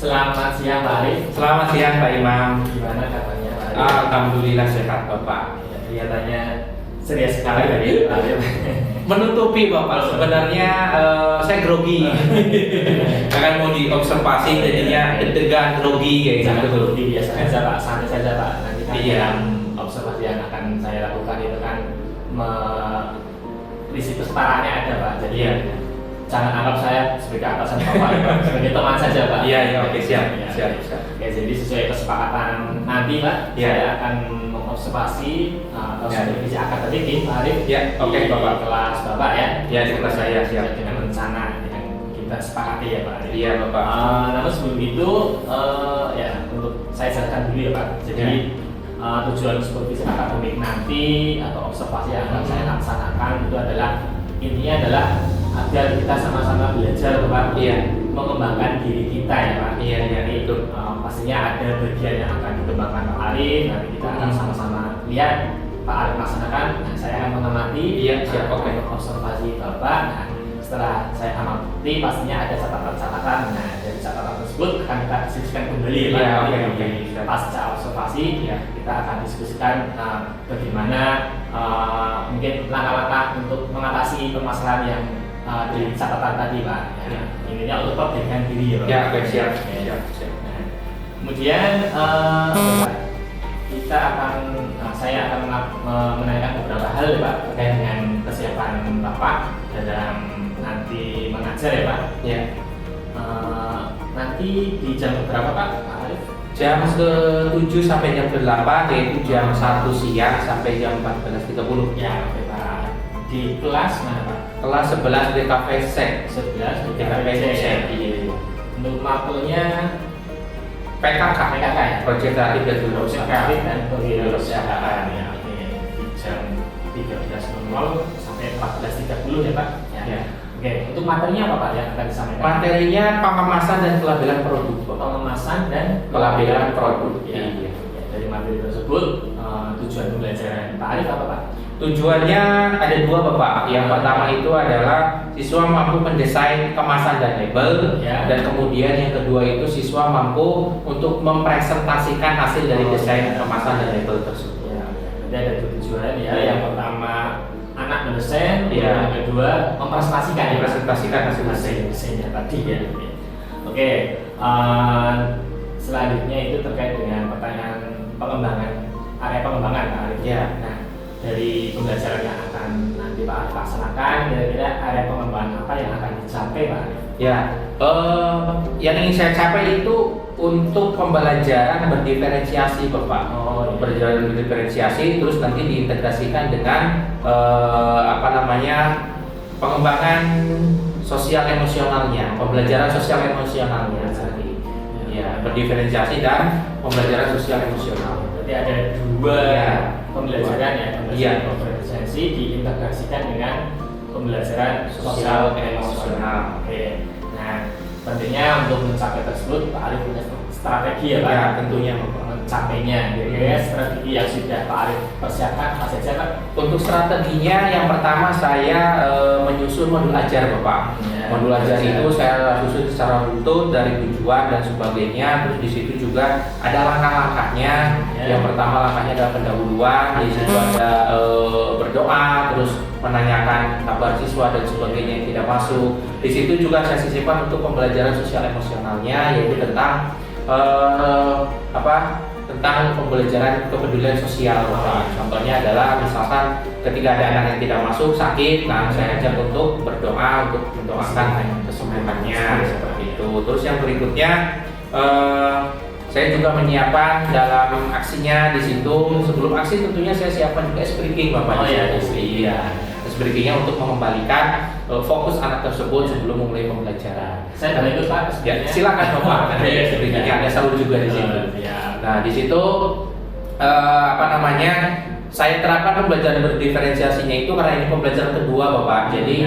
Selamat siang Pak Arif. Selamat siang Pak Imam. Gimana kabarnya Pak Arif? Alhamdulillah sehat Bapak. Ya, kelihatannya serius sekali dari Pak Arif. Menutupi Bapak, sebenarnya saya grogi. Akan mau diobservasi jadinya deg-degan grogi kayak Jangan gitu. grogi, biasa saja Pak, santai saja Pak. Nanti kan Iya. dalam observasi yang akan saya lakukan itu kan prinsip kesetaraannya ada Pak. Jadi Iya. jangan anggap saya sebagai atasan Bapak, Pak. Sebagai teman saja Pak. Iya, iya, oke, siap, Ya. siap, siap. Oke, jadi sesuai kesepakatan nanti Pak, Iya. saya akan mengobservasi atau Ya. supervisi akademik nih Pak Arif. Ya, oke, di Bapak. kelas Bapak ya. Ya, di kelas saya, siap. Dengan rencana yang kita sepakati ya Pak Arif. Iya Bapak. Namun sebelum itu ya untuk saya jelaskan dulu ya Pak. Jadi tujuan supervisi akademik nanti atau observasi yang akan saya laksanakan itu adalah intinya adalah agar kita sama-sama belajar Pak, Iya. mengembangkan diri kita ya Pak. Iya, iya, Jadi, betul. pastinya ada bagian yang akan dikembangkan Pak Arif. Nanti kita akan sama-sama lihat Pak Arif laksanakan. Nah, saya akan mengamati. Iya, siap, oke. Observasi Bapak. Nah, setelah saya amati pastinya ada catatan-catatan. Nah, dari catatan tersebut akan kita diskusikan kembali ya Pak. Iya, Nanti oke, di oke. pasca observasi Iya. kita akan diskusikan bagaimana mungkin langkah-langkah untuk mengatasi permasalahan yang di catatan tadi Pak. Ya. Intinya untuk perbaikan diri ya Pak. Ya, oke, siap. Oke. Siap, siap. Nah, kemudian kita akan saya akan menanyakan beberapa hal ya Pak terkait dengan kesiapan Bapak dalam nanti mengajar ya Pak. Ya. Nanti di jam berapa Pak Arif? Jam ke-7 sampai jam ke-8, yaitu jam 1 siang sampai jam 14.30. Ya oke Pak. Di kelas mana Pak? Kelas 11 DKV Sek. 11 di DKV Sek. Iya. Untuk mapelnya PKK. PKK ya? Proyek Kreatif dan Proses Kewirausahaan. kreatif dan kewirausahaan ya. Oke. Di jam 13.00 sampai 14.30 ya Pak. Ya. Oke, untuk materinya apa Pak yang akan disampaikan? Materinya pengemasan dan pelabelan produk. Pengemasan dan Pelabelan produk. Ya. Iya. Dari materi tersebut tujuan pembelajaran Pak Arif apa Pak? Tujuannya ada dua Bapak. Yang pertama itu adalah siswa mampu mendesain kemasan dan label, Ya. dan kemudian yang kedua itu siswa mampu untuk mempresentasikan hasil dari desain kemasan dan label tersebut. Ya, jadi ada dua tujuan ya. Ya. Yang pertama anak mendesain, Ya. yang kedua mempresentasikan ya, Pak? Mempresentasikan hasil desainnya tadi ya. Oke, selanjutnya itu terkait dengan pertanyaan pengembangan area pengembangan Pak Arif. Ya. Nah, dari pembelajaran yang akan nanti Pak Arif laksanakan, kira-kira area pengembangan apa yang akan dicapai Pak Arif? Ya, yang ingin saya capai itu untuk pembelajaran berdiferensiasi Bapak. Oh, iya. Pembelajaran berdiferensiasi terus nanti diintegrasikan dengan pengembangan sosial emosionalnya, pembelajaran sosial emosionalnya tadi. Ya, berdiferensiasi dan pembelajaran sosial emosional. Berarti ada dua Ya. pembelajaran ya, pembelajaran Iya. kompetensi diintegrasikan dengan pembelajaran Sosial sosial emosional. emosional. Oke. Nah, tentunya untuk mencapai tersebut Pak Arif punya strategi ya Pak. Ya, tentunya Bapak. Mencapainya, kira-kira strategi yang sudah Pak Arif persiapkan apa saja Pak? Untuk strateginya yang pertama saya menyusun modul ajar Bapak. Ya, Modul ajar ajar. itu saya susun secara runtut dari tujuan dan sebagainya. Terus di situ juga ada langkah-langkahnya. Ya. Yang pertama langkahnya adalah pendahuluan. Di situ ada berdoa, terus menanyakan kabar siswa dan sebagainya yang tidak masuk. Di situ juga saya sisipkan untuk pembelajaran sosial emosionalnya, yaitu tentang tentang pembelajaran kepedulian sosial. Contohnya adalah misalkan ketika ada anak yang tidak masuk sakit, nah saya ajak untuk berdoa untuk mendoakan kesembuhannya seperti itu. Terus yang berikutnya saya juga menyiapkan dalam aksinya di situ. Sebelum aksi tentunya saya siapkan juga briefing Bapak. Oh ya, Iya. Briefingnya untuk mengembalikan fokus anak tersebut sebelum memulai pembelajaran. Saya boleh ikut Pak? Ya, silakan Bapak. Ada briefingnya, ada selalu juga di situ. Ya. Nah, di situ saya terapkan pembelajaran berdiferensiasinya itu karena ini pembelajaran kedua Bapak. Jadi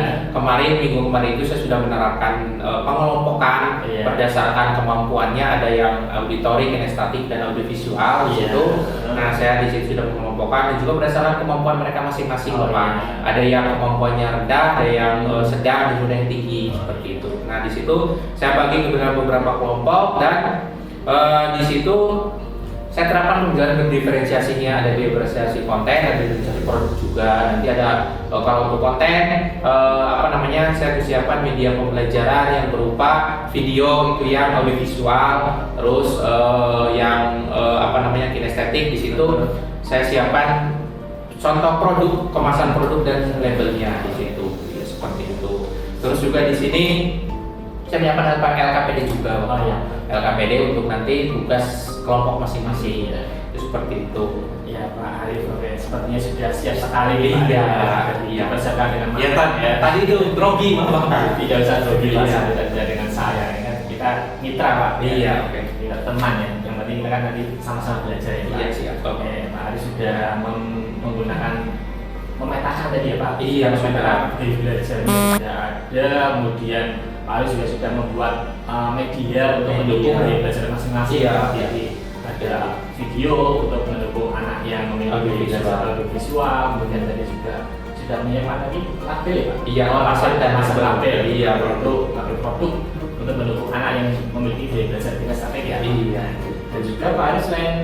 minggu kemarin itu saya sudah menerapkan pengelompokan berdasarkan kemampuannya, ada yang auditori, kinestetik dan audiovisual di situ. Nah, saya di situ sudah mengelompokkan dan juga berdasarkan kemampuan mereka masing-masing Bapak. Ada yang kemampuannya rendah, ada yang sedang, dan juga yang tinggi seperti itu. Nah, di situ saya bagi ke beberapa kelompok dan di situ saya terapkan pembelajaran berdiferensiasinya, ada diferensiasi konten, ada diferensiasi produk juga. Nanti ada kalau untuk konten saya siapkan media pembelajaran yang berupa video itu yang audiovisual, terus yang kinestetik. Di situ saya siapkan contoh produk, kemasan produk dan labelnya di situ, ya, seperti itu. Terus juga di sini saya menyiapkan LKPD juga, LKPD untuk nanti tugas kelompok masing-masing, itu seperti itu. Ya Pak Arif, sepertinya sudah siap sekali. Iya. Berserta dengan ya, tadi itu grogi Bapak. Tidak usah grogi lah, tidak dengan saya. Kita mitra Pak. Iya, oke. Kita teman ya. Yang penting kita kan nanti sama-sama belajar ya Pak. Iya siap. Oke, Pak Arif sudah menggunakan memetakan tadi ya Pak. Iya, memetakan belajar sudah ada, kemudian Pak Arif juga sudah membuat media untuk mendukung belajar masing-masing. Jadi ada video untuk mendukung anak yang memiliki audiovisual, kemudian tadi sudah menyiapkan tadi label ya Pak? Iya, kemasan dan label. Iya, produk untuk mendukung anak yang memiliki belajar kinestetik ya. Iya. Dan juga Pak Arif selain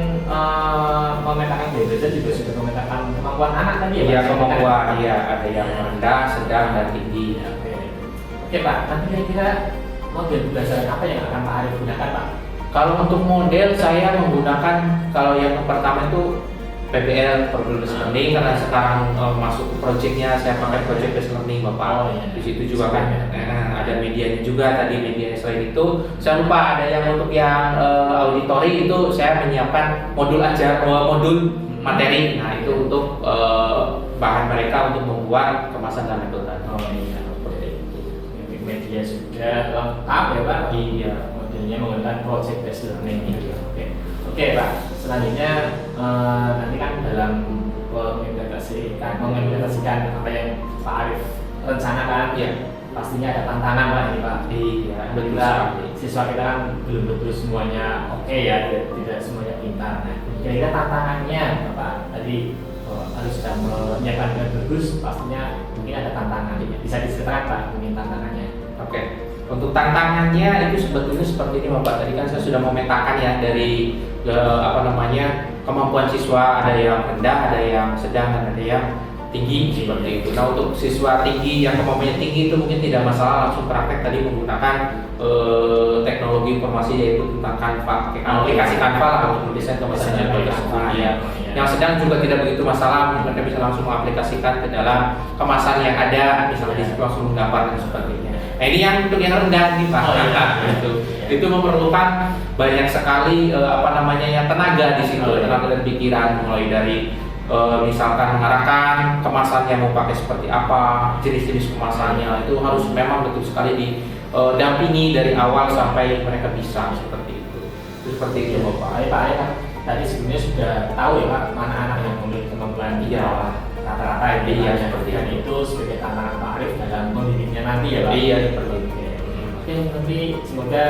memetakan belajar juga sudah memetakan kemampuan anak tadi ya Pak? Iya, kemampuan, iya, ada yang rendah, sedang, dan tinggi. Oke Pak, nanti kira-kira model pembelajaran apa yang akan Pak Arif gunakan Pak? Kalau untuk model saya menggunakan, kalau yang pertama itu PBL, Product Based Learning, karena sekarang masuk proyeknya saya pakai Project Based Learning Bapak. Di situ juga kan ada medianya juga, tadi media selain itu saya lupa ada yang untuk yang auditori itu saya menyiapkan modul modul materi. Nah itu untuk bahan mereka untuk membuat kemasan dan label tadi. Media sudah lengkap ya Pak? Iya. Modelnya menggunakan project based learning. Oke Pak. Selanjutnya nanti kan dalam mengimplementasikan apa yang Pak Arif rencanakan, pastinya ada tantangan Pak ini Pak. Iya. Siswa kita kan belum betul semuanya oke ya, tidak semuanya pintar. Nah, kira-kira tantangannya Pak tadi harus sudah menyiapkan dengan bagus, pastinya mungkin ada tantangan. Bisa diceritakan Pak mungkin tantangannya? Oke. Untuk tantangannya itu sebetulnya seperti ini Bapak. Tadi kan saya sudah memetakan ya dari kemampuan siswa, ada yang rendah, ada yang sedang, dan ada yang tinggi seperti itu. Nah untuk siswa tinggi yang kemampuannya tinggi itu mungkin tidak masalah, langsung praktek tadi menggunakan teknologi informasi yaitu tentang Canva, aplikasi Canva lah untuk mendesain kemasan yang Yang sedang juga tidak begitu masalah, mereka bisa langsung mengaplikasikan ke dalam kemasan yang ada, misalnya di situ langsung menggambar dan sebagainya. Nah ini yang untuk yang rendah nih Pak. Itu memerlukan banyak sekali tenaga di situ, tenaga dan pikiran, mulai dari misalkan mengarahkan kemasannya mau pakai seperti apa, jenis-jenis kemasannya itu harus memang betul sekali didampingi dari awal sampai mereka bisa seperti itu. Seperti itu Bapak. Pak Ayah tadi sebelumnya sudah tahu ya Pak mana anak yang memiliki kemampuan rata-rata seperti itu sebagai tantangan Pak Arif dalam mendidiknya nanti ya Pak. Iya seperti itu. Oke, nanti semoga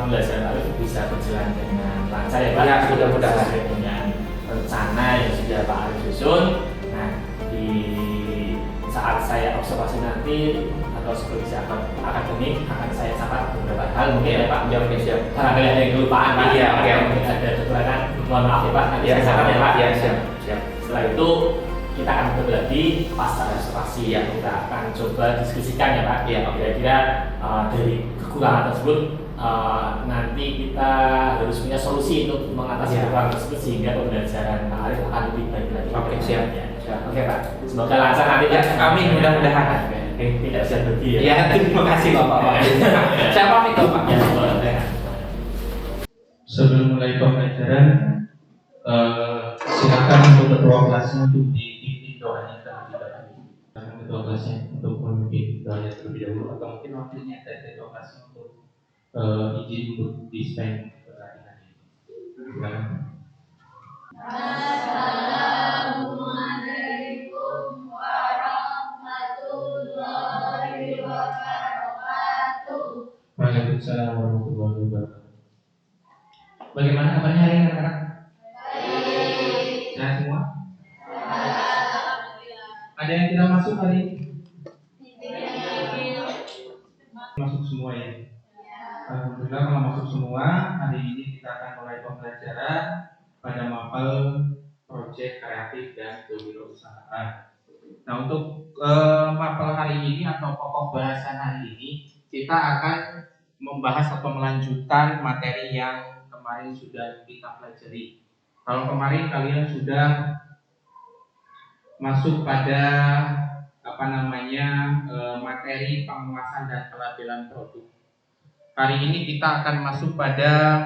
pembelajaran Arif bisa berjalan dengan lancar ya Pak. Ya, mudah-mudahan sesuai dengan rencana yang sudah Pak Arif susun. Nah, di saat saya observasi nanti atau supervisi akademik akan saya catat beberapa hal mungkin ya Pak. Siap. Barangkali ada yang kelupaan Pak. Iya, oke. Ada kekurangan, mohon maaf ya Pak. Nanti saya catat ya Pak. Iya, siap. Setelah itu kita akan berbagi pasca observasi yang kita akan coba diskusikan ya Pak. Kira-kira dari kekurangan tersebut nanti kita harus punya solusi untuk mengatasi kekurangan tersebut sehingga pembelajaran Pak Arif akan lebih baik lagi. Oke, siap. Oke Pak, semoga lancar nanti ya. Amin, mudah-mudahan. Tidak bisa pergi ya. Ya, terima kasih Bapak. Saya pamit Bapak. Sebelum mulai pembelajaran, silakan untuk ketua kelasnya untuk dipimpin doanya terlebih dahulu. Ketua kelasnya untuk memimpin doanya terlebih dahulu, atau mungkin wakilnya dari ketua kelasnya untuk izin untuk dispen perhatian. Silakan. Waalaikumsalam warahmatullahi wabarakatuh. Bagaimana kabarnya hari ini anak-anak? Sehat semua? Ada yang tidak masuk hari ini? Masuk semua ya. Alhamdulillah kalau masuk semua, hari ini kita akan mulai pembelajaran pada mapel proyek kreatif dan kewirausahaan. Nah, untuk mapel hari ini atau pokok bahasan hari ini, kita akan membahas atau melanjutkan materi yang kemarin sudah kita pelajari. Kalau kemarin kalian sudah masuk pada materi pengemasan dan pelabelan produk. Hari ini kita akan masuk pada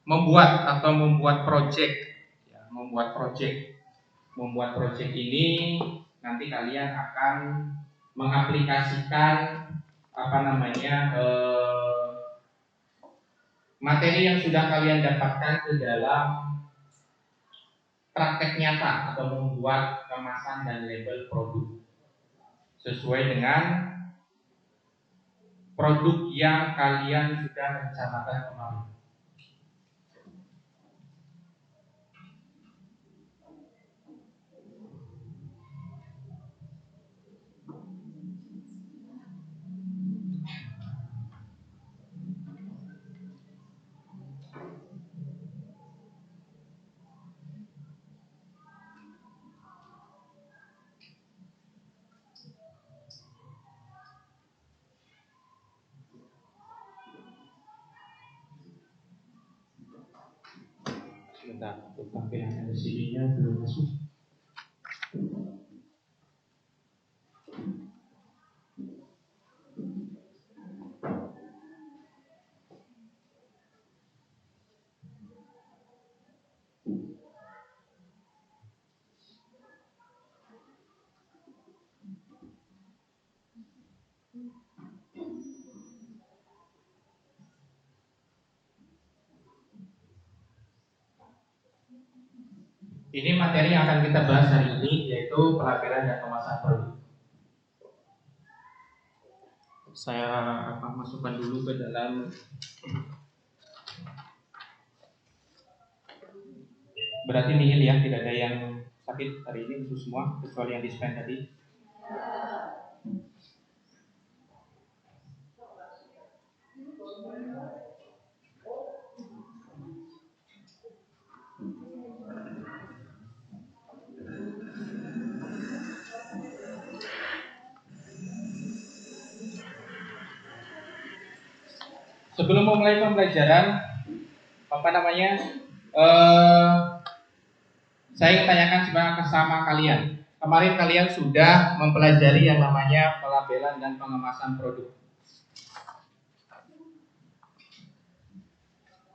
membuat project. Ya, membuat project ini nanti kalian akan mengaplikasikan materi yang sudah kalian dapatkan ke dalam praktek nyata atau membuat kemasan dan label produk sesuai dengan produk yang kalian sudah rencanakan kemarin. Sebentar, untuk tampilan LCD-nya belum masuk. Ini materi yang akan kita bahas hari ini, yaitu pelabelan dan kemasan produk. Saya akan masukkan dulu ke dalam. Berarti nihil ya, tidak ada yang sakit hari ini untuk semua, kecuali yang dispen tadi. Sebelum memulai pembelajaran, saya ingin tanyakan sama kalian. Kemarin kalian sudah mempelajari yang namanya pelabelan dan pengemasan produk.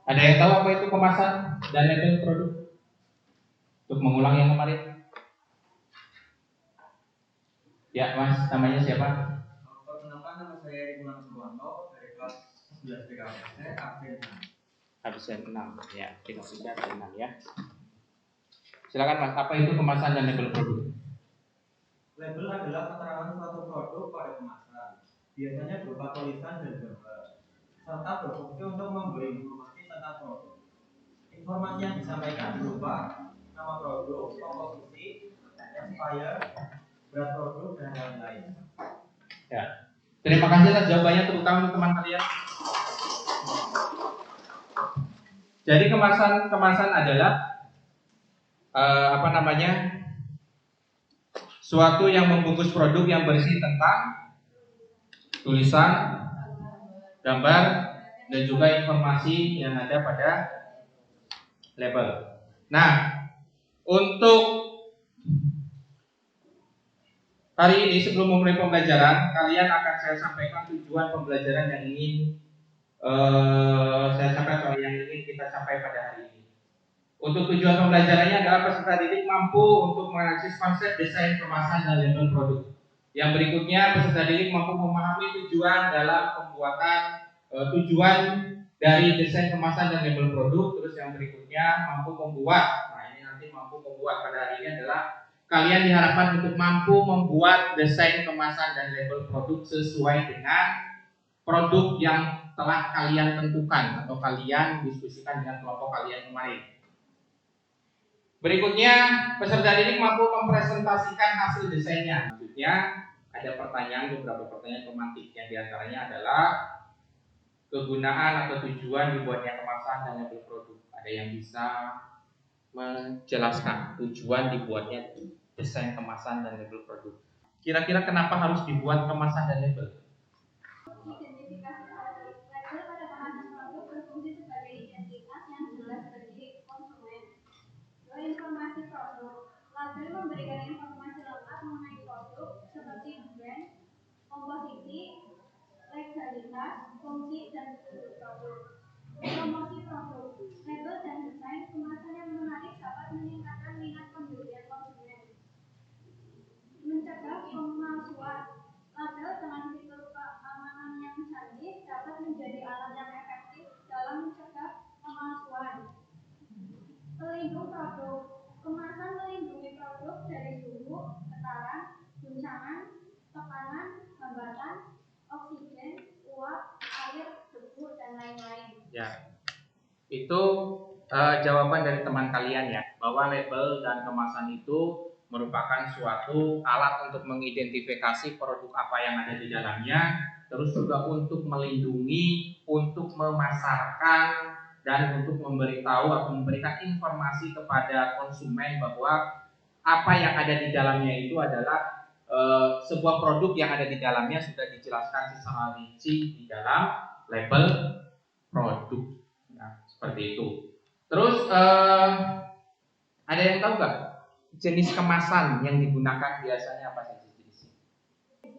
Ada yang tahu apa itu kemasan dan label produk? Untuk mengulang yang kemarin. Ya, Mas, namanya siapa? Perkenalkan, nama saya Iwan Suwanto dari kelas 11 PKPS, Absen 6 ya, kita sudah absen 6 ya. Silakan Mas, apa itu kemasan dan label produk? Label adalah keterangan suatu produk pada kemasan, biasanya berupa tulisan dan gambar, serta berfungsi untuk memberi informasi tentang produk. Informasi yang disampaikan berupa nama produk, komposisi, expired, berat produk, dan lain-lain. Ya. Terima kasih atas jawabannya, terutama untuk teman kalian. Jadi kemasan adalah suatu yang membungkus produk yang berisi tentang tulisan, gambar, dan juga informasi yang ada pada label. Nah, untuk hari ini sebelum memulai pembelajaran, kalian akan saya sampaikan tujuan pembelajaran yang ingin kita capai pada hari ini. Untuk tujuan pembelajarannya adalah peserta didik mampu untuk menganalisis konsep desain kemasan dan label produk. Yang berikutnya, peserta didik mampu memahami tujuan dalam pembuatan tujuan dari desain kemasan dan label produk. Terus yang berikutnya mampu membuat. Nah, ini nanti mampu membuat pada hari ini adalah kalian diharapkan untuk mampu membuat desain kemasan dan label produk sesuai dengan produk yang telah kalian tentukan atau kalian diskusikan dengan kelompok kalian kemarin. Berikutnya, peserta didik mampu mempresentasikan hasil desainnya. Selanjutnya, ada beberapa pertanyaan pemantik yang diantaranya adalah kegunaan atau tujuan dibuatnya kemasan dan label produk. Ada yang bisa menjelaskan tujuan dibuatnya desain kemasan dan label produk. Kira-kira kenapa harus dibuat kemasan dan label? Identifikasi produk. Label pada bahan produk berfungsi sebagai identitas yang jelas bagi konsumen. Informasi produk. Label memberikan informasi lengkap mengenai produk seperti brand, komposisi, legalitas, fungsi, dan bentuk produk. Promosi produk. Label dan desain kemasan yang menarik dapat meningkatkan minat pembelian konsumen. Mencegah pemalsuan. Label dengan fitur keamanan yang canggih dapat menjadi alat yang efektif dalam mencegah pemalsuan. Pelindung produk. Kemasan melindungi produk dari suhu, getaran, guncangan, tekanan, hambatan, oksigen, uap, air, debu, dan lain-lain. Ya, itu jawaban dari teman kalian ya, bahwa label dan kemasan itu merupakan suatu alat untuk mengidentifikasi produk apa yang ada di dalamnya, terus juga untuk melindungi, untuk memasarkan, dan untuk memberitahu atau memberikan informasi kepada konsumen bahwa apa yang ada di dalamnya itu adalah sebuah produk yang ada di dalamnya sudah dijelaskan secara rinci di dalam label produk. Nah, seperti itu. Terus ada yang tahu nggak jenis kemasan yang digunakan biasanya apa saja jenisnya?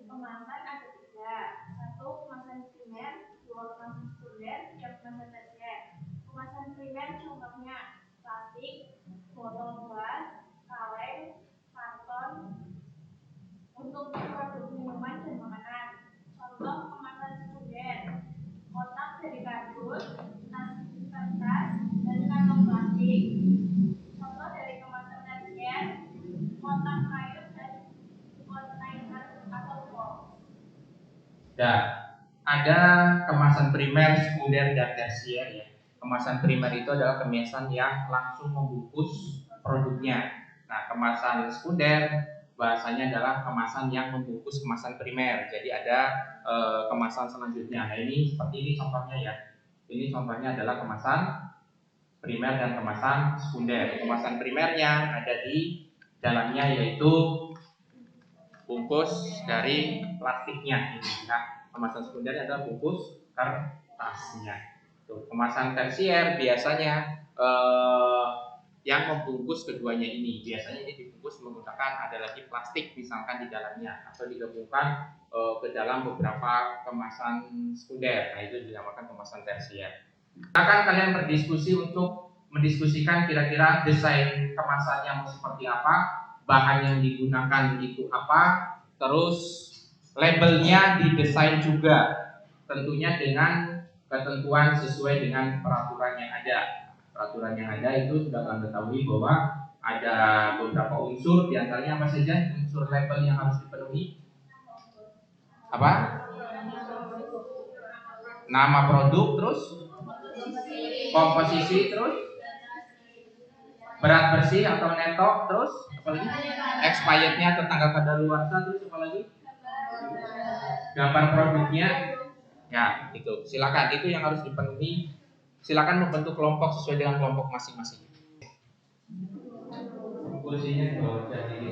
Kemasan ada 3. 1. Kemasan primer, 2. Kemasan sekunder, 3. Kemasan tersier. Kemasan primer contohnya plastik, botol gelas, kaleng, karton untuk produk minuman dan makanan. Contoh kemasan sekunder, kotak dari kardus, tas kertas, dan kantong plastik. Contoh dari kemasan tersier, kotak kayu dan kontainer atau box. Dan ada kemasan primer, sekunder, dan tersier ya. Kemasan primer itu adalah kemasan yang langsung membungkus produknya. Nah, kemasan sekunder bahasanya adalah kemasan yang membungkus kemasan primer. Jadi ada kemasan selanjutnya. Nah, ini seperti ini contohnya ya. Ini contohnya adalah kemasan primer dan kemasan sekunder. Kemasan primernya ada di dalamnya yaitu bungkus dari plastiknya ini. Nah, kemasan sekunder adalah bungkus kertasnya. Tuh, kemasan tersier biasanya yang membungkus keduanya ini. Biasanya ini dibungkus menggunakan ada lagi plastik misalkan di dalamnya atau digabungkan ke dalam beberapa kemasan sekunder. Nah, itu dinamakan kemasan tersier. Akan kalian berdiskusi untuk mendiskusikan kira-kira desain kemasannya mau seperti apa, bahan yang digunakan itu apa, terus labelnya didesain juga tentunya dengan ketentuan sesuai dengan peraturan yang ada. Peraturan yang ada itu sudah kalian ketahui bahwa ada beberapa unsur, diantaranya apa saja unsur label yang harus dipenuhi? Apa? Nama produk, terus komposisi, terus berat bersih atau netok, terus apa lagi? Expirednya atau tanggal kadaluarsa, terus apa lagi? Gambar produknya. Ya, itu. Silakan, itu yang harus dipenuhi. Silakan membentuk kelompok sesuai dengan kelompok masing-masing. Kursinya di bawah jadi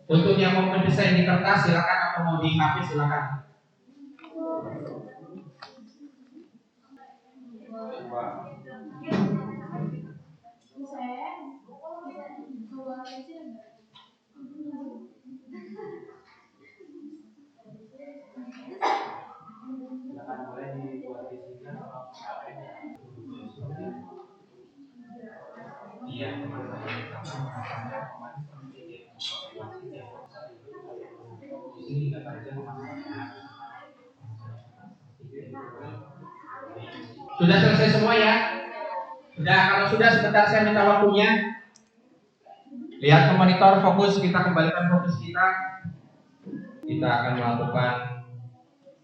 Untuk yang mau mendesain di kertas silakan atau mau di HP silakan. Silakan boleh dibuat di sini atau iya, kemasannya kemarin seperti informasi Sudah selesai semua ya? Sudah, kalau sudah sebentar saya minta waktunya. Lihat ke monitor, fokus, kita kembalikan fokus kita. Kita akan melakukan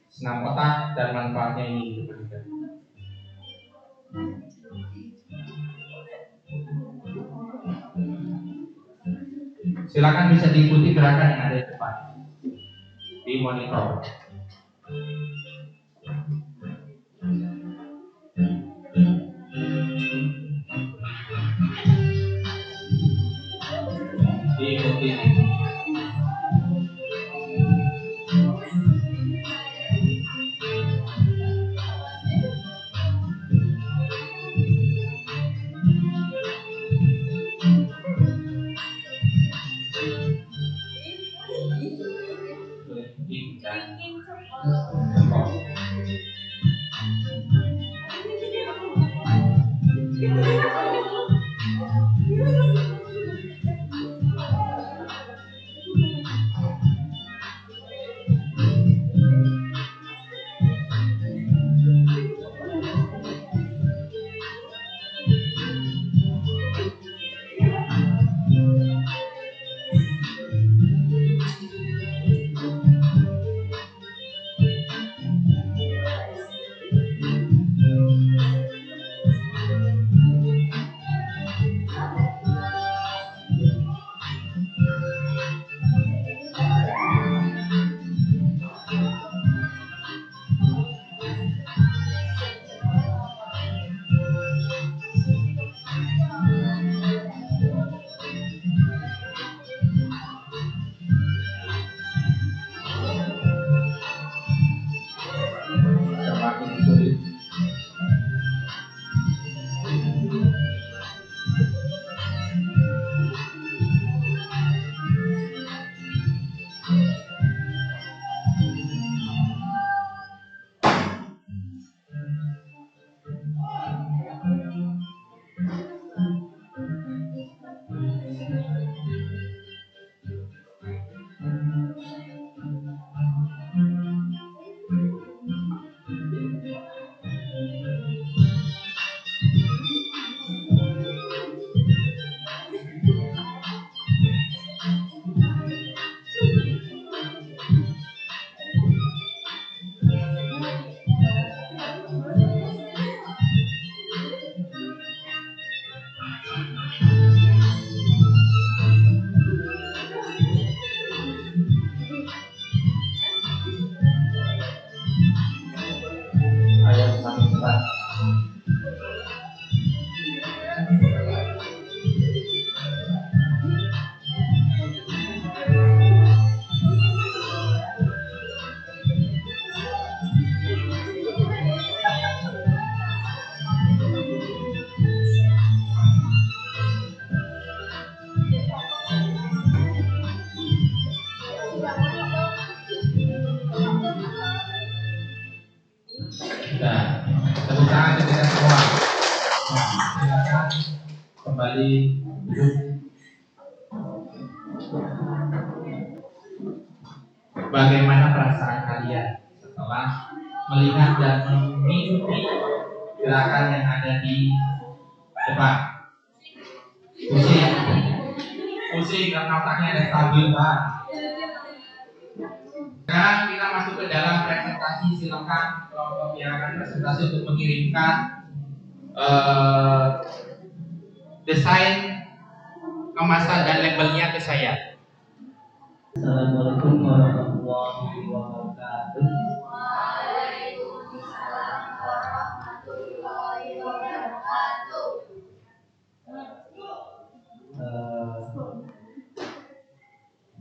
senam otak dan manfaatnya ini di depan kita. Silakan bisa diikuti gerakan yang ada di depan di monitor. Diikuti. Semakin sulit. Ayo semakin cepat. Sudah. Tepuk tangan untuk kita semua. Nah, silakan kembali duduk. Bagaimana perasaan kalian setelah melihat dan mengikuti gerakan yang ada di depan? Pusing karena otaknya ada stabil, Pak. Sekarang kita masuk ke dalam presentasi. Silakan kelompok yang akan presentasi untuk mengirimkan desain kemasan dan labelnya ke saya. Assalamualaikum warahmatullahi wabarakatuh. Waalaikumsalam warahmatullahi wabarakatuh.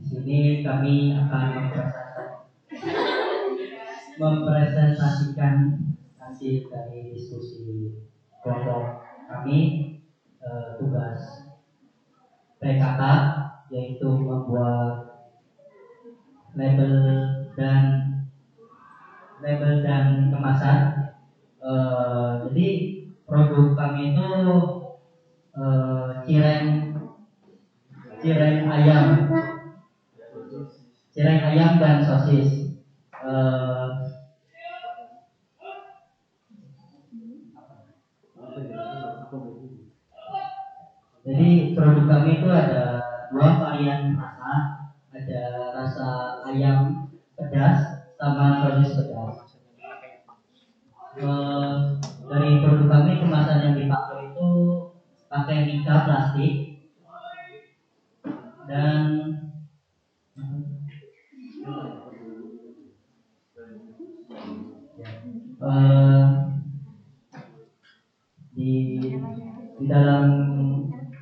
Di sini kami akan mempresentasikan hasil dari diskusi kelompok kami, tugas PKK, yaitu membuat label dan kemasan. Jadi produk kami itu cireng ayam dan sosis. produk kami itu ada 2 varian rasa, ada rasa ayam pedas sama sosis pedas. Dari produk kami kemasan yang dipakai itu pakai mika plastik dan di dalam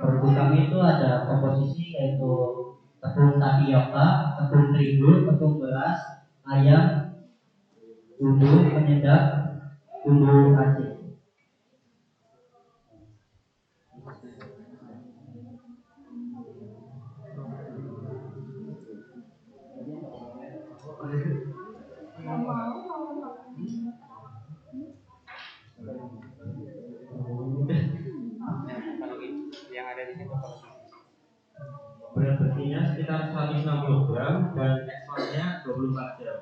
produk kami itu ada komposisi yaitu tepung tapioka, tepung terigu, tepung beras, ayam, bumbu penyedap, bumbu aceh. Yang ada di situ Berat bersihnya sekitar 160 gram dan ekspornya 24 jam.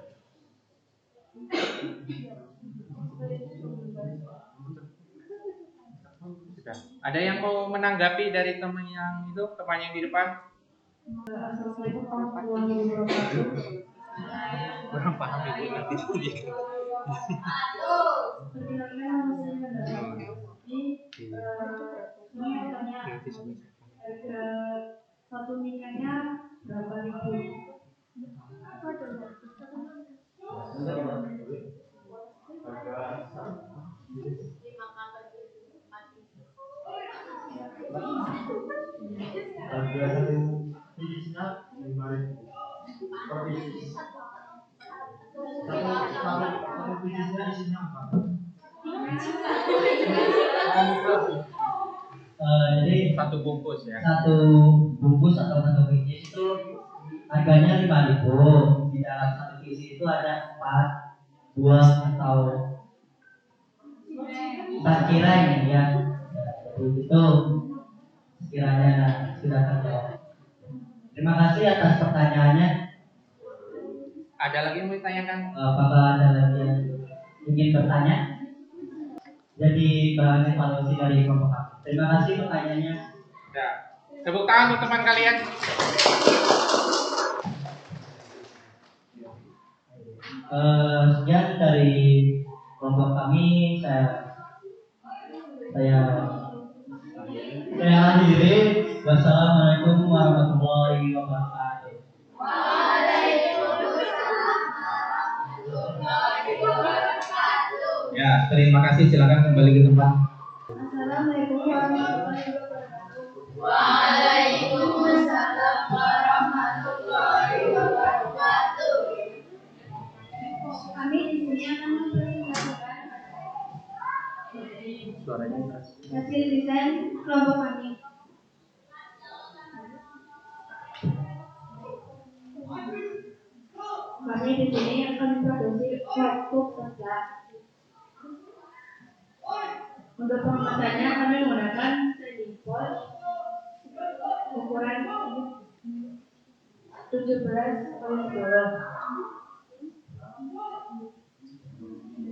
sudah. Ada yang mau menanggapi dari teman yang di depan? Assalamualaikum warahmatullahi wabarakatuh. Kurang paham ibu nanti. Perkenalkan nama saya Handara. Ini tanya harga satu mikanya berapa ribu? Harga satu bijinya 5.000 per biji. Satu bijinya isinya 4. Jadi Satu bungkus ya. satu bungkus atau satu biji itu harganya 5.000. Di dalam satu biji itu ada 4 buah atau 4 cireng ya. Jadi itu sekiranya sudah terjawab. Terima kasih atas pertanyaannya. Ada lagi yang mau ditanyakan? Apakah ada lagi yang ingin bertanya? Jadi bahan evaluasi dari kelompok kami. Terima kasih pertanyaannya. Ya. Tepuk tangan untuk teman kalian. Sekian dari kelompok kami. Saya akhiri. Wassalamualaikum warahmatullahi wabarakatuh. Ya, terima kasih. Silakan kembali ke tempat. Assalamualaikum warahmatullahi wabarakatuh. Waalaikumsalam warahmatullahi wabarakatuh. Kami di sini akan mempresentasikan hasil desain kelompok kami. Kami di sini akan memproduksi waktu kerja. Untuk pengemasannya kami menggunakan trading pot ukuran 17x10.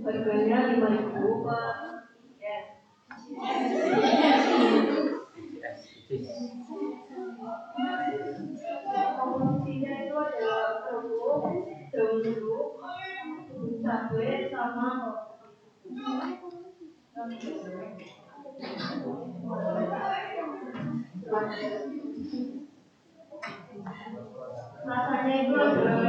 Harganya 5.000 per komposisinya itu adalah kerupuk, daun jeruk, cabai sama rasanya itu adalah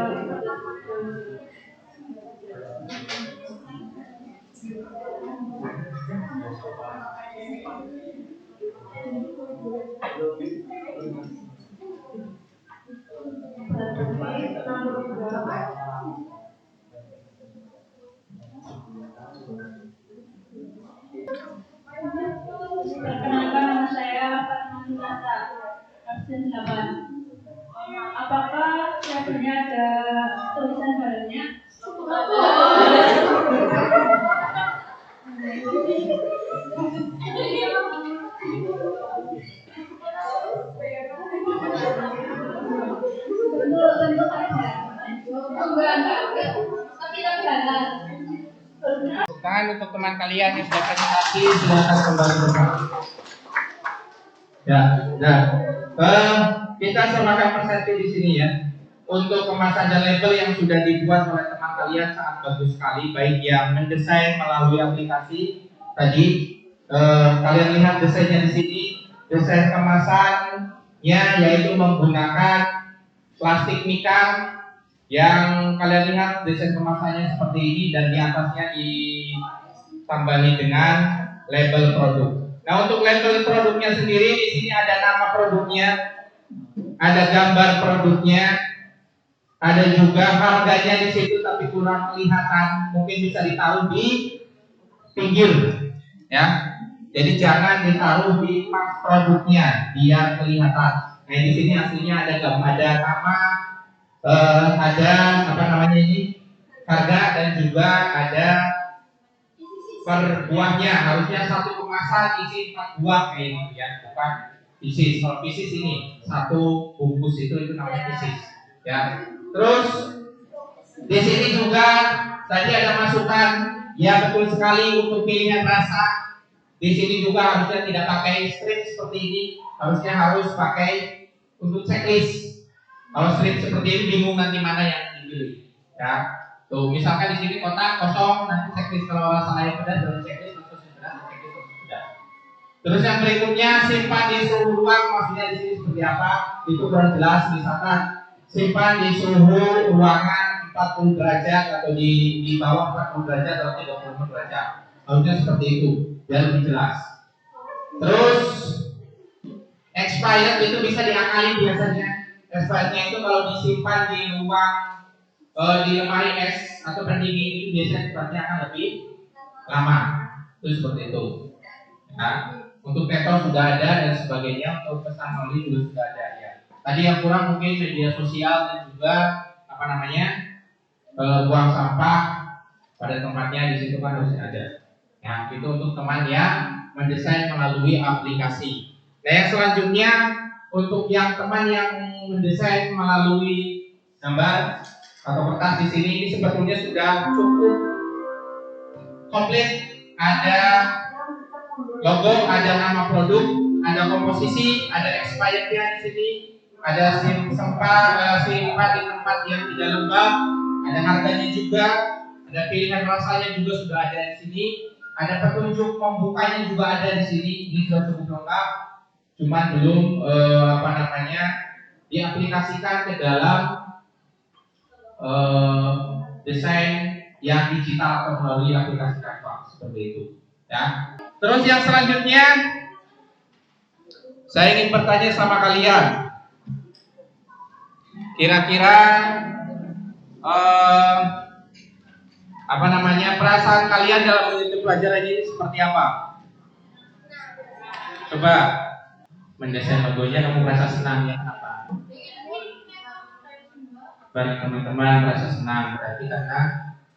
perkenalkan nama saya Fatma Nurasa, absen 8. Apakah labelnya ada tulisan bahannya? Tentu ada. Enggak. Tapi halal. Tepuk tangan untuk teman kalian yang sudah presentasi. Silakan kembali ke tempat. Ya, Kita samakan persepsi di sini ya. Untuk kemasan dan label yang sudah dibuat oleh teman kalian sangat bagus sekali, baik yang mendesain melalui aplikasi tadi. Kalian lihat desainnya di sini, desain kemasannya yaitu menggunakan plastik mika yang kalian lihat desain kemasannya seperti ini dan di atasnya ditambahi dengan label produk. Nah, untuk label produknya sendiri di sini ada nama produknya, ada gambar produknya, ada juga harganya di situ tapi kurang kelihatan, mungkin bisa ditaruh di pinggir, ya. Jadi jangan ditaruh di pas produknya biar kelihatan. Nah, di sini aslinya ada nama, ada apa namanya ini harga dan juga ada per buahnya, harusnya satu kemasan isi 4 buah kayak ini ya, bukan pieces. Kalau pieces ini satu bungkus itu namanya pieces ya. Terus di sini juga tadi ada masukan ya, betul sekali untuk pilihan rasa. Di sini juga harusnya tidak pakai strip seperti ini, harusnya harus pakai untuk checklist. Kalau strip seperti ini bingung nanti mana yang dipilih ya. Tuh, misalkan di sini kotak kosong, nanti checklist kalau rasa air pedas dari checklist khusus pedas, checklist khusus pedas. Terus yang berikutnya simpan di suhu ruang, maksudnya di sini seperti apa? Itu kurang jelas. Misalkan simpan di suhu ruangan 40 derajat atau di bawah 40 derajat atau 30 derajat. Harusnya seperti itu, biar lebih jelas. Terus expired itu bisa diakali biasanya. Expirednya itu kalau disimpan di ruang di lemari es atau pendingin itu biasanya sifatnya akan lebih lama. Itu seperti itu. Nah, untuk keto sudah ada dan sebagainya, untuk pesan oli juga sudah ada ya. Tadi yang kurang mungkin media sosial dan juga apa namanya buang sampah pada tempatnya, di situ kan harus ada. Nah, itu untuk teman yang mendesain melalui aplikasi. Nah, yang selanjutnya untuk yang teman yang mendesain melalui gambar atau kertas di sini, ini sebetulnya sudah cukup komplit. Ada logo, ada nama produk, ada komposisi, ada expirednya di sini, ada simpan di tempat yang tidak lembab, ada harganya juga, ada pilihan rasanya juga sudah ada di sini, ada petunjuk membukanya juga ada di sini. Ini sudah cukup lengkap, cuman belum diaplikasikan ke dalam desain yang digital atau melalui aplikasi Canva seperti itu ya. Terus yang selanjutnya saya ingin bertanya sama kalian, kira-kira perasaan kalian dalam mengikuti pelajaran ini seperti apa? Coba mendesain logonya kamu merasa senang ya? Apa? Bareng teman-teman merasa senang, berarti karena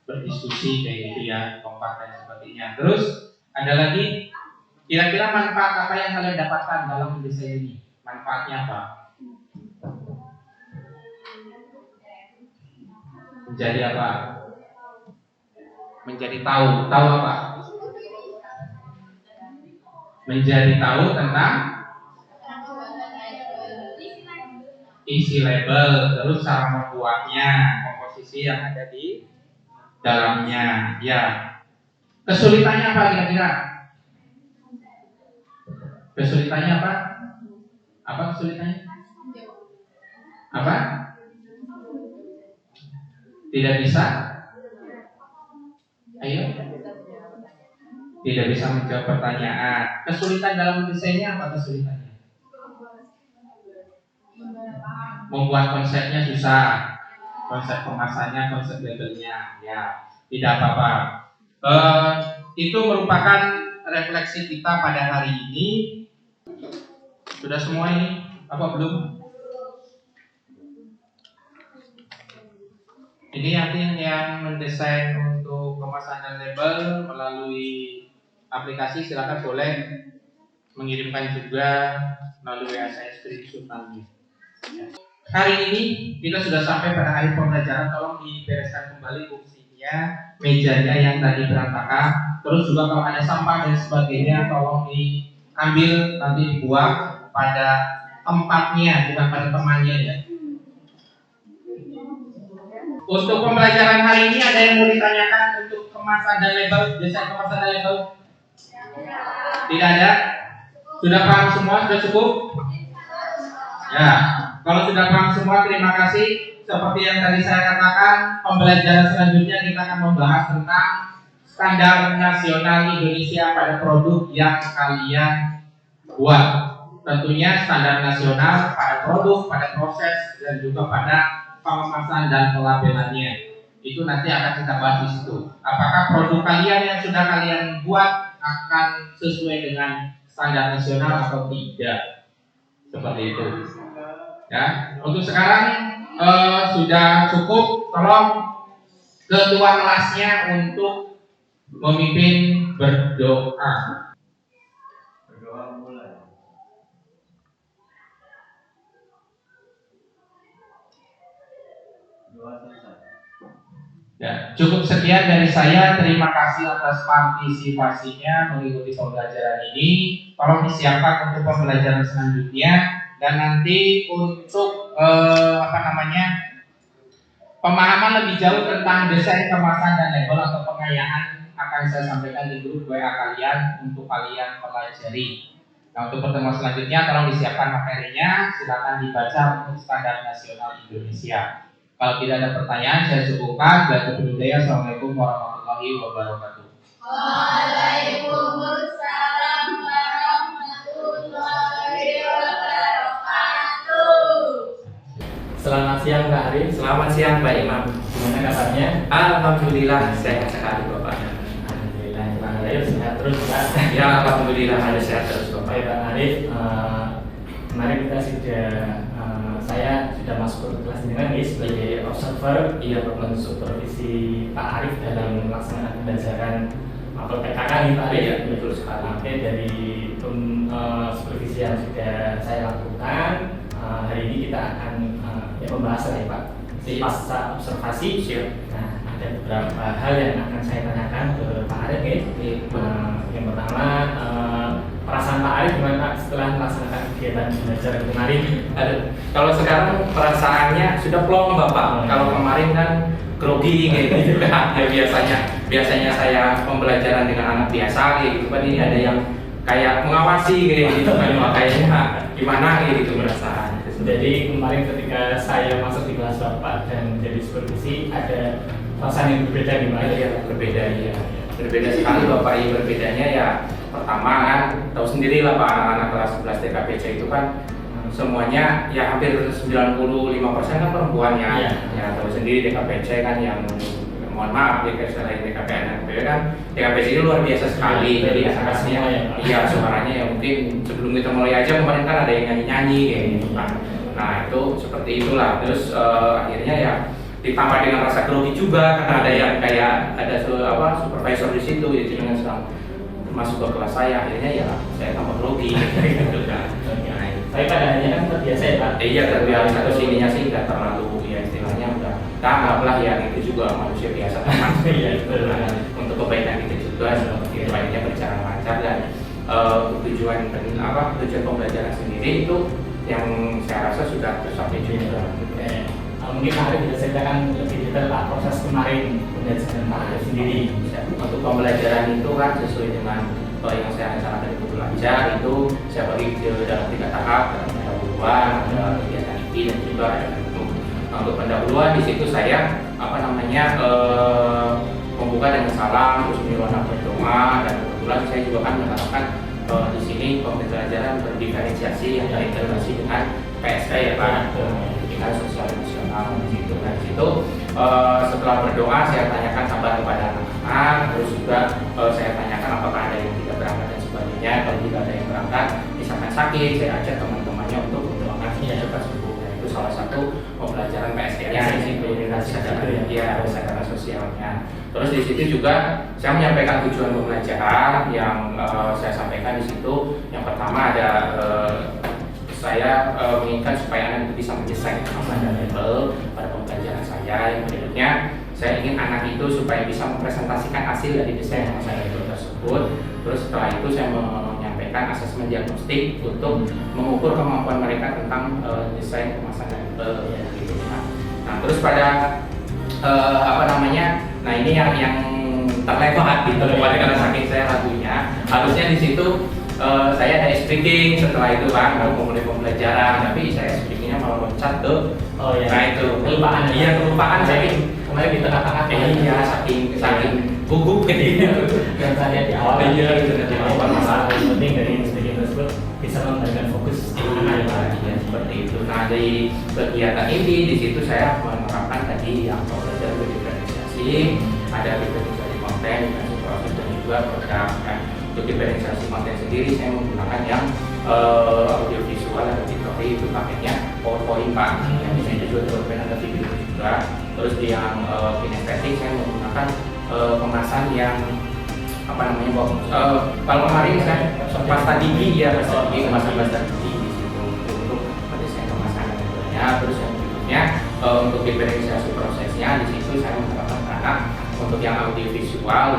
berdiskusi kayak gitu ya, kompak dan sebagainya. Terus ada lagi, kira-kira manfaat apa yang kalian dapatkan dalam mendesain ini? Manfaatnya apa? Menjadi apa? Menjadi tahu apa? Menjadi tahu tentang isi label, terus cara membuatnya, komposisi yang ada di dalamnya. Ya, kesulitannya apa kira-kira? Kesulitannya apa? Apa kesulitannya? Apa? Tidak bisa? Ayo. Tidak bisa menjawab pertanyaan. Kesulitan dalam mendesainnya apa kesulitannya? Membuat konsepnya susah, konsep kemasannya, konsep labelnya, ya tidak apa-apa. Itu merupakan refleksi kita pada hari ini. Sudah semua ini? Apa belum? Ini yang mendesain untuk kemasan dan label melalui aplikasi, silakan boleh mengirimkan juga melalui WA saya screenshot nanti. Hari ini kita sudah sampai pada akhir pembelajaran. Tolong dibereskan kembali kursinya, mejanya yang tadi berantakan. Terus juga kalau ada sampah dan sebagainya tolong diambil, nanti dibuang pada tempatnya, bukan pada temannya ya. Untuk pembelajaran hari ini ada yang mau ditanyakan untuk kemasan dan label, desain kemasan dan label? Tidak ada? Sudah paham semua? Sudah cukup? Ya, kalau sudah paham semua terima kasih. Seperti yang tadi saya katakan, pembelajaran selanjutnya kita akan membahas tentang standar nasional Indonesia pada produk yang kalian buat. Tentunya standar nasional pada produk, pada proses, dan juga pada pengemasan dan pelabelannya. Itu nanti akan kita bahas di situ. Apakah produk kalian yang sudah kalian buat akan sesuai dengan standar nasional atau tidak? Seperti itu. Ya, untuk sekarang sudah cukup. Tolong ketua kelasnya untuk memimpin berdoa. Berdoa mulai. Doa selesai. Ya, cukup sekian dari saya. Terima kasih atas partisipasinya mengikuti pembelajaran ini. Tolong disiapkan untuk pembelajaran selanjutnya. Dan nanti untuk pemahaman lebih jauh tentang desain kemasan dan label atau pengayaan akan saya sampaikan di grup WA kalian untuk kalian pelajari. Nah, untuk pertemuan selanjutnya tolong disiapkan materinya, silakan dibaca untuk standar nasional Indonesia. Kalau tidak ada pertanyaan, saya cukupkan. Assalamualaikum warahmatullahi wabarakatuh. Waalaikumsalam warahmatullahi wabarakatuh. Selamat siang Kak Arif. Selamat siang Mbak Imam. Gimana kabarnya? Alhamdulillah sehat sekali Bapak. Alhamdulillah, Ayo sehat terus Pak. Ya Alhamdulillah ada sehat terus Bapak. Baik Bang Arif, kemarin kita saya sudah masuk ke kelas dengan nih sebagai observer, supervisi Pak Arif dalam melaksanakan pembelajaran atau PKK nih Pak Arif. Iya, betul sekali. Oke, dari supervisi yang sudah saya lakukan, hari ini kita akan membahas ya Pak pasca observasi. Nah, ada beberapa hal yang akan saya tanyakan ke Pak Arif ya. Yang pertama, perasaan Pak Arif gimana Pak setelah melaksanakan kegiatan belajar kemarin? Kalau sekarang perasaannya sudah plong Bapak. Kalau kemarin kan grogi kayak gitu kan. Ya biasanya saya pembelajaran dengan anak biasa kayak gitu kan, ini ada yang kayak mengawasi kayak gitu kan, makanya gimana kayak gitu perasaan. Jadi kemarin ketika saya masuk di kelas Bapak dan jadi supervisi ada perasaan yang berbeda di mana? Ya, berbeda ya. Berbeda sekali Bapak. Ya berbedanya ya pertama kan tahu sendiri lah Pak, anak-anak kelas 11 TKPC itu kan semuanya ya hampir 95% kan perempuan ya. Ya tahu sendiri TKPC kan yang mohon maaf ya selain TKPN dan TKP kan TKPC itu luar biasa sekali. Jadi anak-anaknya iya suaranya ya mungkin sebelum kita mulai aja kemarin kan ada yang nyanyi-nyanyi kayak gitu kan. Nah itu seperti itulah. Terus akhirnya ya ditambah dengan rasa grogi juga karena ada yang kayak ada supervisor di situ, jadi dengan sedang masuk ke kelas saya, akhirnya ya saya tambah grogi gitu kan. Tapi padahalnya kan terbiasa ya Pak? Iya terbiasa, terus ininya sih nggak terlalu ya istilahnya udah anggaplah ya itu juga manusia biasa kan. Iya betul. Untuk kebaikan kita juga seperti itu akhirnya berjalan lancar dan tujuan pembelajaran sendiri itu yang saya rasa sudah tercapai juga. Mungkin Pak Arif bisa ceritakan lebih detail Pak proses kemarin pembelajaran Pak Arif sendiri. Untuk pembelajaran itu kan sesuai dengan yang saya rencanakan itu belajar itu saya bagi dalam 3 tahap, ada pendahuluan, ada kegiatan inti dan juga ada bentuk. Nah, untuk pendahuluan di situ saya membuka dengan salam, terus menyuruh berdoa, dan kebetulan saya juga kan menerapkan di sini pembelajaran berdiferensiasi yang terintegrasi dengan PSK ya Pak, pendidikan sosial emosional di situ. Nah di situ setelah berdoa saya tanyakan kabar kepada anak-anak, terus juga saya tanyakan apakah ada yang tidak berangkat dan sebagainya. Kalau tidak ada yang berangkat, misalkan sakit, saya ajak teman-temannya untuk mendoakan supaya cepat sembuh. Nah, itu salah satu pembelajaran PSK-nya di situ, kesadaran sosialnya. Terus di situ juga saya menyampaikan tujuan pembelajaran yang saya sampaikan di situ. Yang pertama ada saya menginginkan supaya anak itu bisa mendesain kemasan dan label pada pembelajaran saya. Yang berikutnya saya ingin anak itu supaya bisa mempresentasikan hasil dari desain kemasan label tersebut. Terus setelah itu saya menyampaikan menyampaikan asesmen diagnostik untuk mengukur kemampuan mereka tentang desain kemasan label gitu. Nah terus pada nah ini yang terlewat gitu karena saking saya ragunya, harusnya di situ saya ada speaking setelah itu kan mau mulai pembelajaran, tapi saya speakingnya malah loncat ke nah itu kelupaan kemarin di tengah-tengah saking gugup gitu dan saya di awal di awal awal masalah penting dari speaking tersebut bisa memberikan fokus di mana ya seperti itu. Nah dari kegiatan ini di situ saya menerapkan tadi yang belajar diferensiasi, ada diferensiasi konten, diferensiasi proses dan juga produk. Untuk diferensiasi konten sendiri saya menggunakan yang audiovisual atau editori, itu pakainya PowerPoint Pak. Yang di sini juga PowerPoint ada video juga. Terus di yang kinestetik saya menggunakan kemasan yang kalau kemarin saya pasta gigi ya, kemasan pasta gigi di situ untuk mendesain kemasan labelnya. Terus yang berikutnya untuk diferensiasi prosesnya di situ saya menerapkan anak untuk yang audiovisual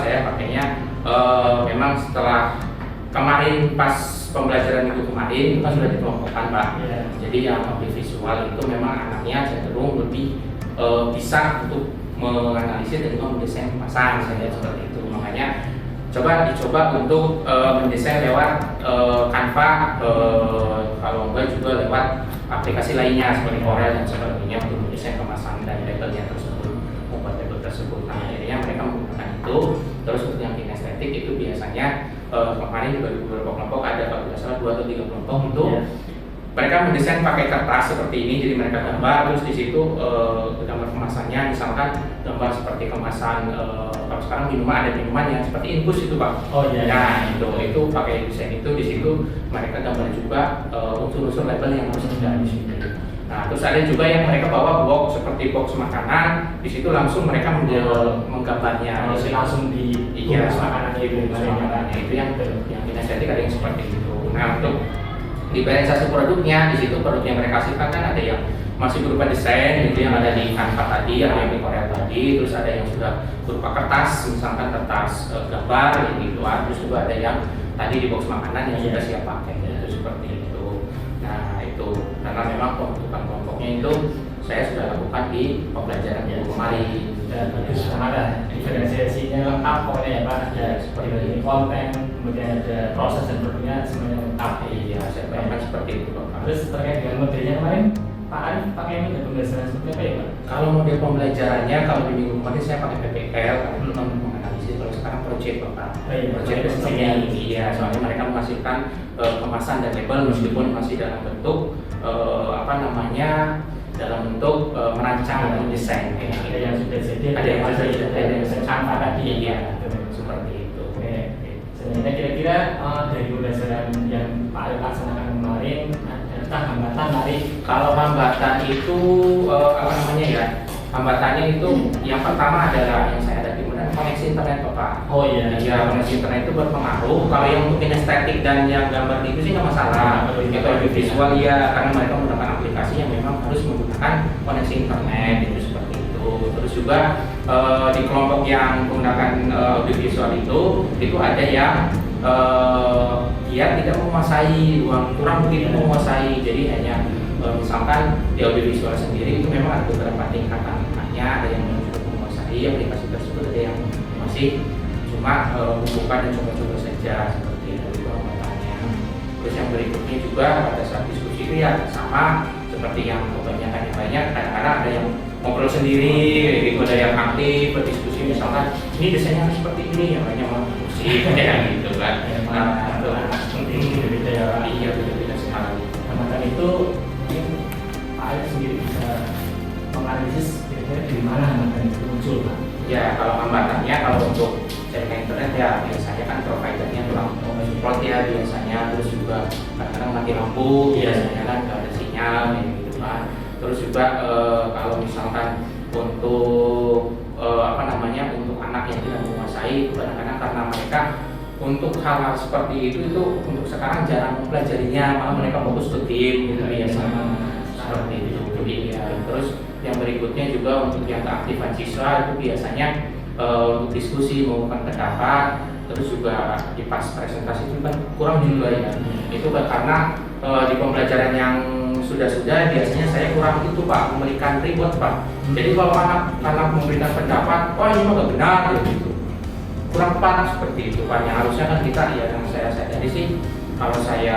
saya pakainya memang setelah kemarin pas pembelajaran minggu kemarin itu kan sudah dikelompokkan Pak. Jadi yang audiovisual itu memang anaknya cenderung lebih bisa untuk menganalisis dan juga mendesain kemasan, saya lihat seperti itu. Makanya dicoba untuk mendesain lewat Canva, kalau enggak juga lewat aplikasi lainnya seperti Corel dan sebagainya untuk mendesain kemasan dan labelnya tersebut, membuat label tersebut. Nah akhirnya mereka menggunakan itu. Terus untuk yang kinestetik itu biasanya kemarin juga di beberapa kelompok ada kalau tidak salah 2 atau 3 kelompok itu mereka mendesain pakai kertas seperti ini, jadi mereka gambar terus di situ gambar kemasannya, misalkan gambar seperti kemasan kalau sekarang ada minuman yang seperti infus itu Pak. Nah itu pakai desain itu, di situ mereka gambar juga unsur-unsur label yang harus ada di sini. Nah terus ada juga yang mereka bawa box seperti box makanan, di situ langsung mereka menggambarnya. Langsung di box makanan itu yang kinestetik ada yang seperti itu. Nah untuk diferensiasi produknya, di situ produk yang mereka hasilkan kan ada yang masih berupa desain gitu yang ada di Canva tadi, ada yang di Corel tadi, terus ada yang sudah berupa kertas, misalkan kertas gambar gitu, terus juga ada yang tadi di box makanan yang sudah siap pakai itu seperti itu. Nah itu karena memang pembentukan kelompoknya itu saya sudah lakukan di pembelajaran minggu kemarin. Bagus, ada diferensiasinya lengkap pokoknya ya Pak. Seperti ini konten, kemudian ada proses dan produknya semuanya lengkap. Iya, saya terapkan seperti itu Pak. Terus terkait dengan materinya kemarin, Pak Arif pakai metode pembelajaran seperti apa ya Pak? Kalau model pembelajarannya, kalau di minggu kemarin saya pakai PPL karena itu untuk menganalisis. Kalau sekarang project Pak. Project seperti iya, soalnya mereka menghasilkan kemasan dan label meskipun masih dalam bentuk dalam bentuk merancang dan desain. Ada yang sudah jadi, ada yang sudah Canva tadi. Iya, seperti itu. Sebenarnya kira-kira dari pembelajaran yang Pak Arif laksanakan kemarin, ada hambatan dari? Kalau hambatan itu hambatannya itu yang pertama adalah yang saya hadapi koneksi internet Pak. Iya, koneksi internet itu berpengaruh. Kalau yang untuk kinestetik dan yang gambar itu sih nggak masalah. Itu visual ya, karena mereka menggunakan aplikasi yang memang harus menggunakan koneksi internet itu seperti itu. Terus juga di kelompok yang menggunakan audiovisual itu ada yang dia tidak menguasai kurang begitu menguasai, jadi hanya misalkan di audiovisual sendiri itu memang ada beberapa tingkatannya, ada yang sudah menguasai aplikasi tersebut, ada yang masih cuma membuka dan coba-coba saja seperti itu hambatannya. Terus yang berikutnya juga pada saat diskusi itu ya sama seperti yang kebanyakan yang lainnya, kadang-kadang ada yang ngobrol sendiri, gitu, ada yang aktif berdiskusi, misalkan ini desainnya harus seperti ini, yang lainnya malah diskusi kayak gitu kan. Nah, itu penting beda ya. Iya, beda sekali. Hambatan itu mungkin Pak Alif sendiri bisa menganalisis kira-kira di mana hambatan itu muncul Pak. Ya, kalau hambatannya kalau untuk jaringan internet ya biasanya kan providernya kurang support ya biasanya, terus juga kadang-kadang mati lampu, biasanya kan nggak ada sinyal gitu kan. Terus juga kalau misalkan untuk untuk anak yang tidak menguasai, kadang-kadang karena mereka untuk hal-hal seperti itu untuk sekarang jarang mempelajarinya, malah mereka fokus ke game gitu biasanya seperti itu. Ya. Terus yang berikutnya juga untuk yang keaktifan siswa itu biasanya untuk diskusi, mengungkapkan pendapat, terus juga di pas presentasi itu kan kurang juga ya. Itu kan karena di pembelajaran yang sudah biasanya saya kurang itu Pak, memberikan reward Pak. Jadi kalau anak memberikan pendapat, oh ini mah gak benar gitu, kurang tepat seperti itu Pak. Yang harusnya kan kita ya, yang saya sadari sih, kalau saya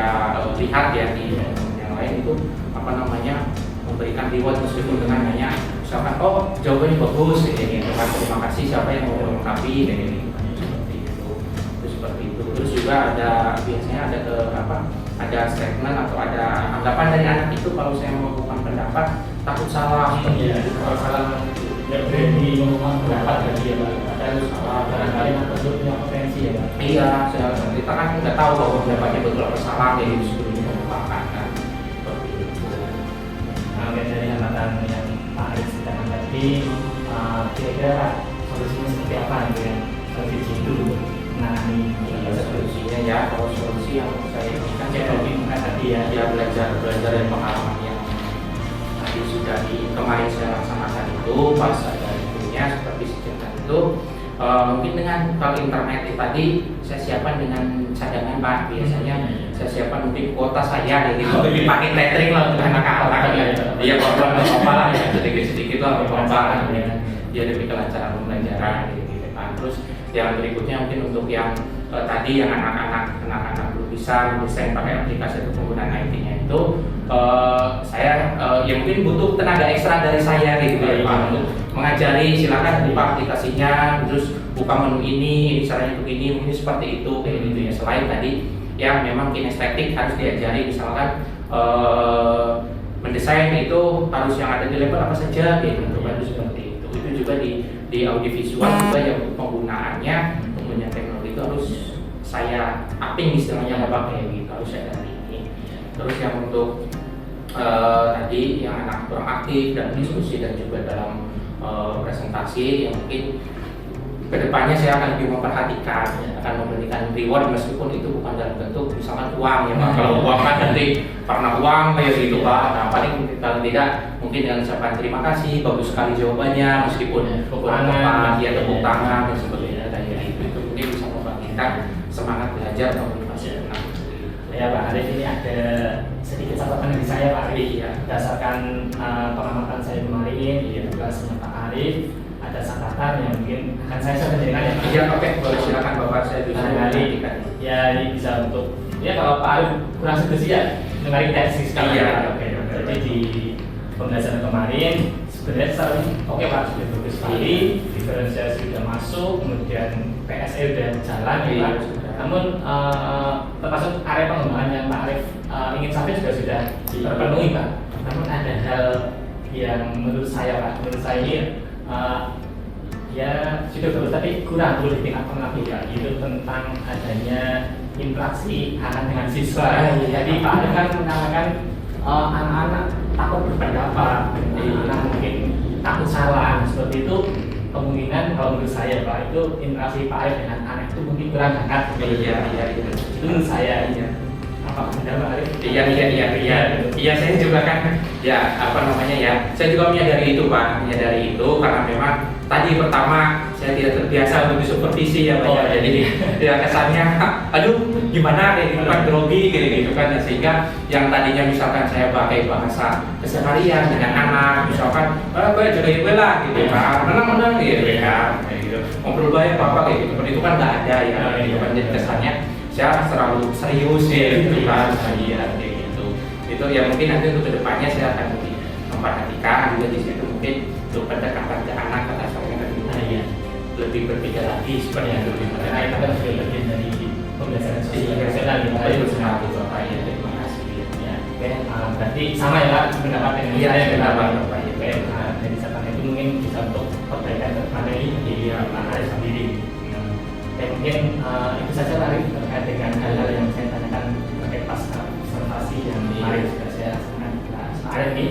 lihat ya di yang lain itu apa namanya, memberikan reward meskipun dengan hanya misalkan oh jawabannya bagus ini gitu kan, terima kasih siapa yang mau melengkapi dan ini seperti itu. Terus seperti itu. Terus juga ada biasanya ada statement atau ada anggapan dari anak itu kalau saya melakukan pendapat takut salah seperti itu. Kalau salah nggak berani mengumumkan pendapat dari dia Pak, ada salah barangkali punya potensi ya Pak. Iya, kita kan nggak tahu bahwa pendapatnya betul apa salah jadi sebelumnya mengungkapkan kan seperti itu. Nah, dari hambatan yang Pak Arif ceritakan tadi, kira-kira Pak solusinya seperti apa gitu yang solusi itu menangani Solusinya ya, kalau solusi yang saya inginkan ya tadi ya belajar dari pengalaman yang tadi sudah kemarin saya laksanakan itu pas ada itunya seperti secerita itu. Mungkin dengan kalau internet tadi saya siapkan dengan cadangan Pak, biasanya saya siapkan mungkin kuota saya gitu, dipakai tethering lah untuk anak-anak ya, apa lah ya, sedikit lah apa ya demi kelancaran pembelajaran gitu kan. Terus yang berikutnya mungkin untuk yang tadi yang anak-anak belum bisa mendesain pakai aplikasi atau penggunaan IT-nya itu, saya ya mungkin butuh tenaga ekstra dari saya gitu ya Pak, untuk mengajari. Silakan buka aplikasinya, terus buka menu ini caranya begini, mungkin seperti itu kayak gitu ya. Selain tadi yang memang kinestetik harus diajari, misalkan mendesain itu harus yang ada di level apa saja kayak gitu kan, seperti itu. Itu juga di audiovisual juga yang penggunaannya teknologi itu harus saya upping istilahnya Bapak kayak gitu, harus saya dari ini. Terus yang untuk tadi yang anak kurang aktif dalam diskusi dan juga dalam presentasi, yang mungkin kedepannya saya akan lebih memperhatikan, akan memberikan reward meskipun itu bukan dalam bentuk misalkan uang ya Pak. Kalau uang kan nanti karena uang kayak gitu Pak. Nah paling kalau tidak mungkin dengan ucapan terima kasih, bagus sekali jawabannya, meskipun kurang tepat ya, tepuk tangan dan sebagainya kayak gitu. Itu mungkin bisa membangkitkan semangat belajar komunikasi anak. Ya Pak Arif, ini ada sedikit catatan dari saya Pak Arif ya, berdasarkan pengamatan saya kemarin tugasnya Pak Arif, ada catatan yang mungkin akan saya sampaikan ya Pak. Iya oke, boleh silakan Bapak, saya bisa mengenai ya ini bisa untuk ya kalau Pak Arif kurang setuju ya mengenai tesis sekali ya. Oke. Jadi di pembelajaran kemarin sebenarnya oke Pak, sudah bagus sekali, diferensiasi sudah masuk, kemudian PSE sudah jalan ya Pak. Namun termasuk area pengembangan yang Pak Arif ingin sampai juga sudah terpenuhi Pak. Namun ada hal yang menurut saya Pak, ini ya sudah bagus tapi kurang perlu ditingkatkan lagi ya, itu tentang adanya interaksi anak dengan siswa. Jadi Pak Arif kan menamakan anak-anak takut berpendapat, anak mungkin takut salah seperti itu. Kemungkinan kalau menurut saya Pak, itu interaksi Pak Arif dengan anak itu mungkin kurang hangat. Iya. Itu menurut saya. Apa benar Pak Arif? Iya, saya juga kan ya apa namanya ya, saya juga menyadari itu Pak, karena memang tadi pertama saya tidak terbiasa untuk disupervisi ya Pak ya. Jadi tidak kesannya aduh gimana kayak gitu kan, grogi gitu kan, sehingga yang tadinya misalkan saya pakai bahasa keseharian dengan anak, misalkan gue jaga ibu lah gitu kan, menang gitu kan, kayak gitu ngobrol baik apa kayak gitu, itu kan nggak ada ya gitu kan. Jadi kesannya saya terlalu serius ya gitu kan, kayak gitu. Itu ya mungkin nanti untuk kedepannya saya akan lebih memperhatikan juga di situ, mungkin untuk pendekatan ke anak kata saya kan lebih berpikir lagi seperti itu. Karena itu kan sudah bagian dari pembelajaran sosial yang baik bersama Bapak ya. Terima kasih ya. Oke, berarti sama ya Pak pendapat dengan saya pendapat Bapak ya. Oke, dari catatan itu mungkin bisa untuk perbaikan materi di Pak Arif sendiri. Oke, mungkin itu saja Pak Arif terkait dengan hal-hal yang saya tanyakan terkait pasca observasi yang kemarin sudah saya laksanakan Pak Arif ini.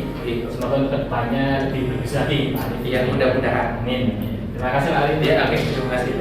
Semoga untuk kedepannya lebih bagus lagi Pak Arif. Iya, mudah-mudahan. Amin. Terima kasih Pak Arif. Ya, oke, terima kasih.